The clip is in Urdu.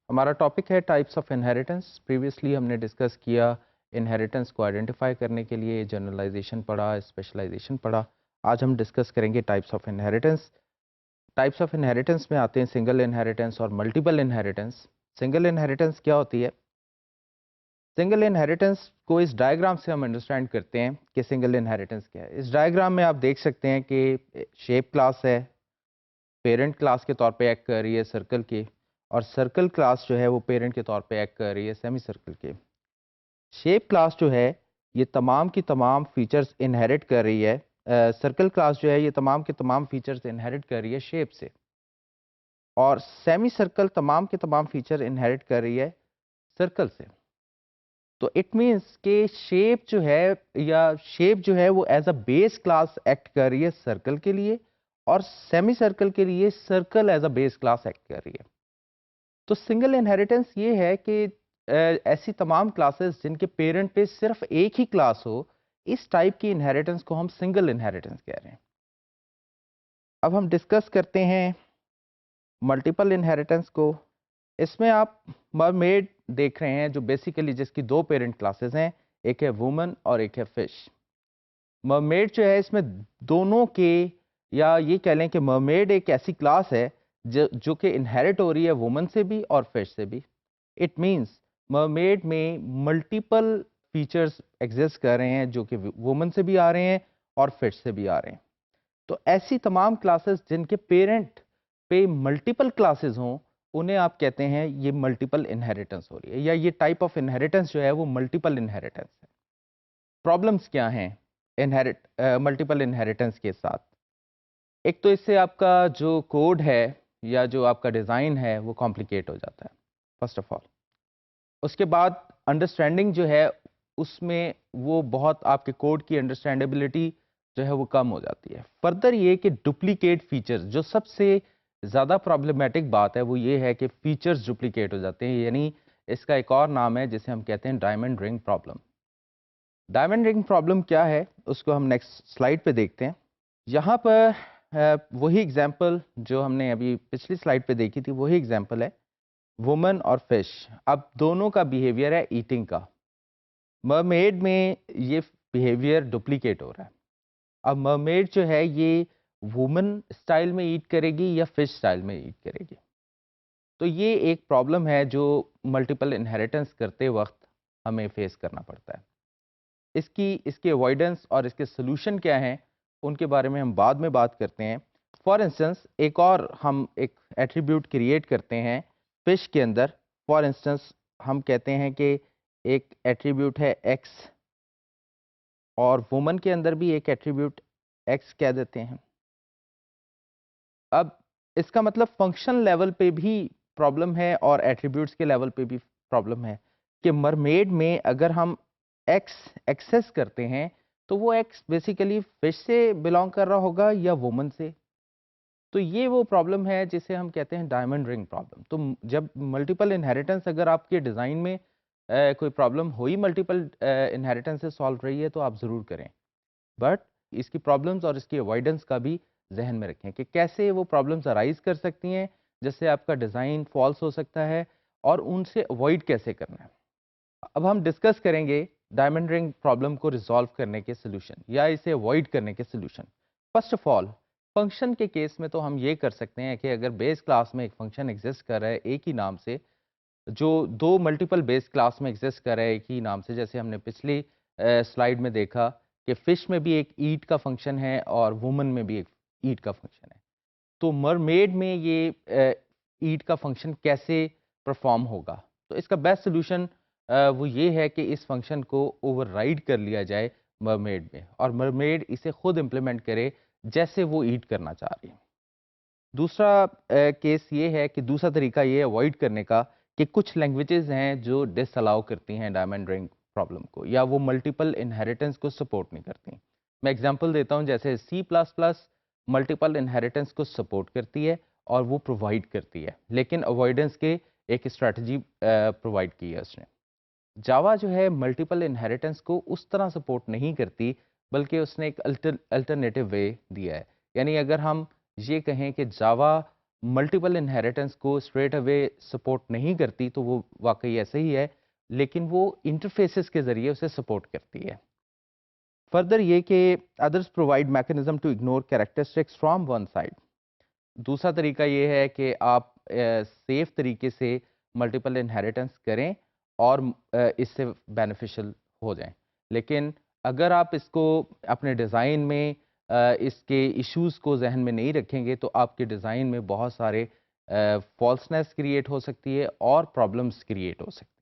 ہمارا ٹاپک ہے ٹائپس آف انہیریٹنس. پریویسلی ہم نے ڈسکس کیا انہیریٹنس کو آئیڈینٹیفائی کرنے کے لیے جنرلائزیشن پڑھا, اسپیشلائزیشن پڑھا. آج ہم ڈسکس کریں گے types of inheritance. Types of inheritance میں آتے ہیں سنگل انہیریٹنس اور ملٹیپل انہیریٹنس. سنگل انہیریٹنس کیا ہوتی ہے؟ سنگل انہیریٹنس کو اس ڈائیگرام سے ہم انڈرسٹینڈ کرتے ہیں کہ سنگل انہیریٹنس کیا ہے. اس ڈائیگرام میں آپ دیکھ سکتے ہیں کہ شیپ کلاس ہے, پیرنٹ کلاس کے طور پہ ایکٹ کر رہی ہے سرکل کی, اور سرکل کلاس جو ہے وہ پیرنٹ کے طور پہ ایکٹ کر رہی ہے سیمی سرکل کے. شیپ کلاس جو ہے یہ تمام کی تمام فیچرز انہیریٹ کر رہی ہے, سرکل کلاس جو ہے یہ تمام کے تمام فیچرز انہیریٹ کر رہی ہے شیپ سے, اور سیمی سرکل تمام کے تمام فیچر انہیریٹ کر رہی ہے سرکل سے. تو اٹ مینس کہ شیپ جو ہے وہ as a base class act کر رہی ہے سرکل کے لیے, اور سیمی سرکل کے لیے circle as a base class act کر رہی ہے. تو سنگل انہیریٹنس یہ ہے کہ ایسی تمام کلاسز جن کے پیرنٹ پہ صرف ایک ہی کلاس ہو, اس ٹائپ کی انہیریٹنس کو ہم سنگل انہیریٹنس کہہ رہے ہیں. اب ہم ڈسکس کرتے ہیں ملٹیپل انہیریٹنس کو. اس میں آپ مرمیڈ دیکھ رہے ہیں جو بیسیکلی جس کی دو پیرنٹ کلاسز ہیں, ایک ہے وومن اور ایک ہے فش. مرمیڈ جو ہے اس میں دونوں کے, یا یہ کہہ لیں کہ مرمیڈ ایک ایسی کلاس ہے جو کہ انہیریٹ ہو رہی ہے وومن سے بھی اور فش سے بھی. اٹ مینس مرمیڈ میں ملٹیپل فیچرز ایگزسٹ کر رہے ہیں جو کہ وومن سے بھی آ رہے ہیں اور فش سے بھی آ رہے ہیں. تو ایسی تمام کلاسز جن کے پیرنٹ پہ ملٹیپل کلاسز ہوں انہیں آپ کہتے ہیں یہ ملٹیپل انہیریٹنس ہو رہی ہے, یا یہ ٹائپ آف انہیریٹنس جو ہے وہ ملٹیپل انہیریٹنس ہے. پرابلمس کیا ہیں ملٹیپل انہیریٹنس کے ساتھ؟ ایک تو اس سے آپ کا جو کوڈ ہے یا جو آپ کا ڈیزائن ہے وہ کمپلیکیٹ ہو جاتا ہے فرسٹ آف آل. اس کے بعد انڈرسٹینڈنگ جو ہے اس میں وہ بہت آپ کے کوڈ کی انڈرسٹینڈیبلٹی جو ہے وہ کم ہو جاتی ہے. فردر یہ کہ ڈپلیکیٹ فیچرز, جو سب سے زیادہ پرابلمٹک بات ہے وہ یہ ہے کہ فیچرز ڈپلیکیٹ ہو جاتے ہیں, یعنی اس کا ایک اور نام ہے جسے ہم کہتے ہیں ڈائمنڈ رنگ پرابلم. ڈائمنڈ رنگ پرابلم کیا ہے اس کو ہم نیکسٹ سلائڈ پہ دیکھتے ہیں. یہاں پر وہی ایگزامپل جو ہم نے ابھی پچھلی سلائڈ پہ دیکھی تھی وہی ایگزامپل ہے, وومن اور فش. اب دونوں کا بیہیویئر ہے ایٹنگ کا. مرمیڈ میں یہ بیہیویئر ڈپلیکیٹ ہو رہا ہے. اب مرمیڈ جو ہے یہ وومن اسٹائل میں ایٹ کرے گی یا فش اسٹائل میں ایٹ کرے گی. تو یہ ایک پرابلم ہے جو ملٹیپل انہیریٹنس کرتے وقت ہمیں فیس کرنا پڑتا ہے. اس کی اوائڈنس اور اس کے سلوشن کیا ہیں ان کے بارے میں ہم بعد میں بات کرتے ہیں. فار انسٹنس ایک اور ہم ایک ایٹریبیوٹ کریٹ کرتے ہیں فش کے اندر. فار انسٹنس ہم کہتے ہیں کہ ایک ایٹریبیوٹ ہے ایکس, اور وومن کے اندر بھی ایک ایٹریبیوٹ ایکس کہہ دیتے ہیں. اب اس کا مطلب فنکشن لیول پہ بھی پرابلم ہے اور ایٹریبیوٹس کے لیول پہ بھی پرابلم ہے کہ مرمیڈ میں اگر ہم ایکس ایکسیس کرتے ہیں تو وہ ایکس بیسیکلی فش سے بلانگ کر رہا ہوگا یا وومن سے. تو یہ وہ پرابلم ہے جسے ہم کہتے ہیں ڈائمنڈ رنگ پرابلم. تو جب ملٹیپل انہیریٹنس اگر آپ کے ڈیزائن میں کوئی پرابلم ہوئی ملٹیپل انہیریٹنس سے سالو رہی ہے تو آپ ضرور کریں, بٹ اس کی پرابلمس اور اس کی اوائڈنس کا بھی ذہن میں رکھیں کہ کیسے وہ پرابلمس ارائز کر سکتی ہیں جس سے آپ کا ڈیزائن فالس ہو سکتا ہے, اور ان سے اوائڈ کیسے کرنا ہے. اب ہم ڈسکس کریں گے ڈائمنڈ رنگ پرابلم کو ریزالو کرنے کے سلوشن یا اسے اوائڈ کرنے کے solution. First of all function کے کیس میں تو ہم یہ کر سکتے ہیں کہ اگر بیس کلاس میں ایک فنکشن ایگزسٹ کر رہا ہے ایک ہی نام سے, جو دو ملٹیپل بیس کلاس میں ایگزسٹ کر رہا ہے ایک ہی نام سے, jیسے ہم نے پچھلی سلائیڈ میں دیکھا کہ فش میں بھی ایک ایٹ کا فنکشن ہے اور وومن میں بھی ایک ایٹ کا فنکشن ہے. تو مرمیڈ میں یہ ایٹ کا فنکشن کیسے پرفارم ہوگا؟ تو اس کا بیسٹ سولوشن وہ یہ ہے کہ اس فنکشن کو اوور رائڈ کر لیا جائے مرمیڈ میں, اور مرمیڈ اسے خود امپلیمنٹ کرے جیسے وہ ایٹ کرنا چاہ رہی ہے. دوسرا کیس یہ ہے کہ دوسرا طریقہ یہ اوائڈ کرنے کا کہ کچھ لینگویجز ہیں جو ڈس الاؤ کرتی ہیں ڈائمنڈ رنگ پرابلم کو, یا وہ ملٹیپل انہیریٹنس کو سپورٹ نہیں کرتی. میں ایگزامپل دیتا ہوں, جیسے C++ ملٹیپل انہیریٹنس کو سپورٹ کرتی ہے اور وہ پرووائڈ کرتی ہے, لیکن اوائڈنس کے ایک اسٹریٹجی پرووائڈ کی ہے اس نے. جاوا جو ہے ملٹیپل انہیریٹنس کو اس طرح سپورٹ نہیں کرتی, بلکہ اس نے ایک الٹرنیٹیو وے دیا ہے. یعنی اگر ہم یہ کہیں کہ جاوا ملٹیپل انہیریٹنس کو اسٹریٹ اوے سپورٹ نہیں کرتی تو وہ واقعی ایسے ہی ہے، لیکن وہ انٹرفیسز کے ذریعے اسے سپورٹ کرتی ہے. فردر یہ کہ address provide mechanism to ignore characteristics from one side. دوسرا طریقہ یہ ہے کہ آپ سیف طریقے سے ملٹیپل انہیریٹنس کریں اور اس سے بینیفیشل ہو جائیں. لیکن اگر آپ اس کو اپنے ڈیزائن میں اس کے ایشوز کو ذہن میں نہیں رکھیں گے تو آپ کے ڈیزائن میں بہت سارے فالسنس کریٹ ہو سکتی ہے اور پرابلمس کریٹ ہو سکتی ہیں.